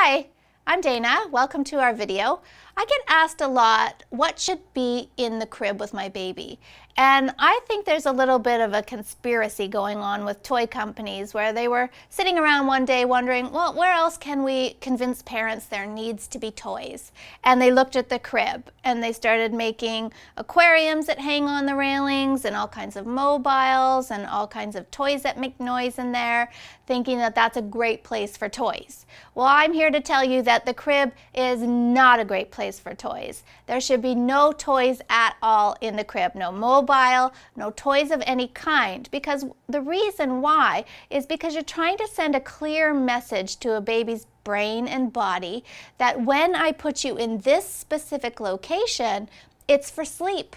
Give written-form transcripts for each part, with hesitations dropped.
Hi, I'm Dana. Welcome to our video. I get asked a lot, what should be in the crib with my baby? And I think there's a little bit of a conspiracy going on with toy companies where they were sitting around one day wondering, well, where else can we convince parents there needs to be toys? And they looked at the crib and they started making aquariums that hang on the railings and all kinds of mobiles and all kinds of toys that make noise in there, thinking that that's a great place for toys. Well, I'm here to tell you that the crib is not a great place for toys. There should be no toys at all in the crib, no mobile, no toys of any kind, because the reason why is because you're trying to send a clear message to a baby's brain and body that when I put you in this specific location, it's for sleep.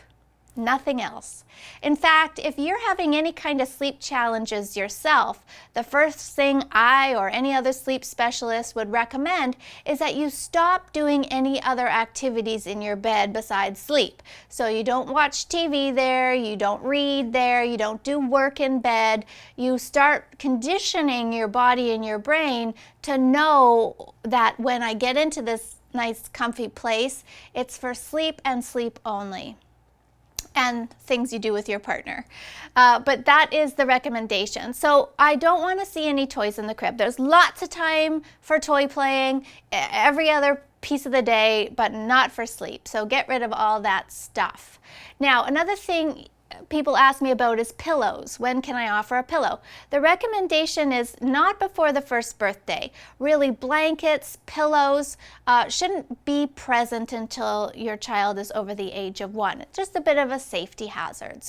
Nothing else. In fact, if you're having any kind of sleep challenges yourself, the first thing I or any other sleep specialist would recommend is that you stop doing any other activities in your bed besides sleep. So you don't watch TV there, you don't read there, you don't do work in bed. You start conditioning your body and your brain to know that when I get into this nice comfy place, it's for sleep and sleep only. And things you do with your partner. But that is the recommendation. So I don't want to see any toys in the crib. There's lots of time for toy playing every other piece of the day, but not for sleep. So get rid of all that stuff. Now, another thing people ask me about is pillows. When can I offer a pillow? The recommendation is not before the first birthday. Really, blankets, pillows shouldn't be present until your child is over the age of 1. It's just a bit of a safety hazard,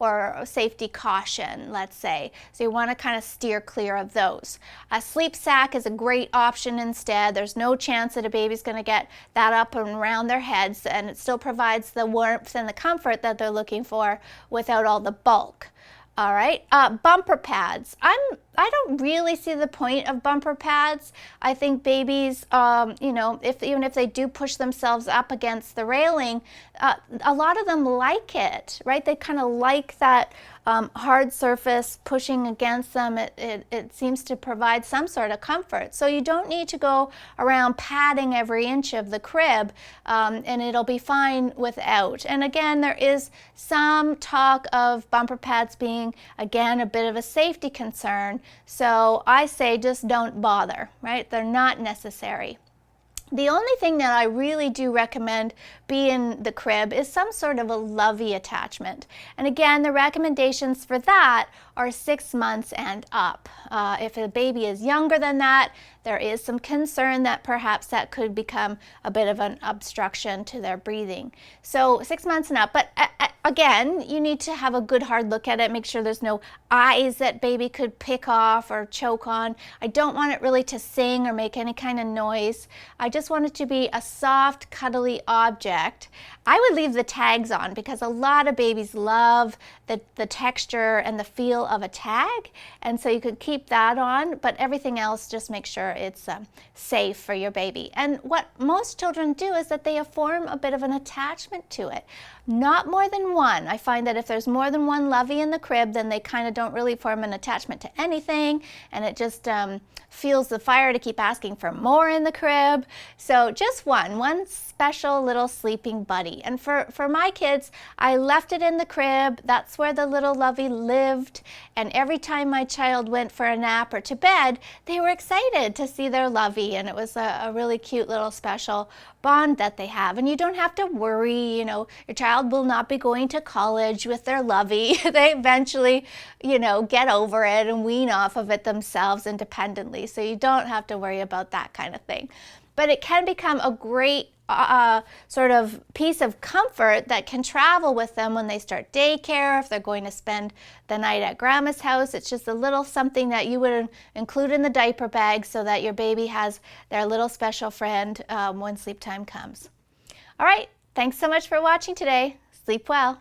or a safety caution, let's say. So you want to kind of steer clear of those. A sleep sack is a great option instead. There's no chance that a baby's going to get that up and around their heads, and it still provides the warmth and the comfort that they're looking for without all the bulk. All right, bumper pads. I don't really see the point of bumper pads. I think babies, even if they do push themselves up against the railing, a lot of them like it, right? They kind of like that hard surface pushing against them. It seems to provide some sort of comfort. So you don't need to go around padding every inch of the crib, and it'll be fine without. And again, there is some talk of bumper pads being, again, a bit of a safety concern. So I say just don't bother, right? They're not necessary. The only thing that I really do recommend be in the crib is some sort of a lovey attachment. And again, the recommendations for that are 6 months and up. If a baby is younger than that, there is some concern that perhaps that could become a bit of an obstruction to their breathing. So 6 months and up, but again, you need to have a good hard look at it, make sure there's no eyes that baby could pick off or choke on. I don't want it really to sing or make any kind of noise. I just want it to be a soft, cuddly object. I would leave the tags on because a lot of babies love the texture and the feel of a tag, and so you could keep that on, but everything else, just make sure it's safe for your baby. And what most children do is that they form a bit of an attachment to it. Not more than one. I find that if there's more than one lovey in the crib, then they kind of don't really form an attachment to anything, and it just fuels the fire to keep asking for more in the crib. So just one special little sleeping buddy. And for my kids, I left it in the crib. That's where the little lovey lived. And every time my child went for a nap or to bed, they were excited to see their lovey. And it was a really cute little special bond that they have. And you don't have to worry, your child will not be going to college with their lovey. They eventually, get over it and wean off of it themselves independently. So you don't have to worry about that kind of thing. But it can become a great sort of piece of comfort that can travel with them when they start daycare, if they're going to spend the night at grandma's house. It's just a little something that you would include in the diaper bag so that your baby has their little special friend when sleep time comes. All right, thanks so much for watching today. Sleep well.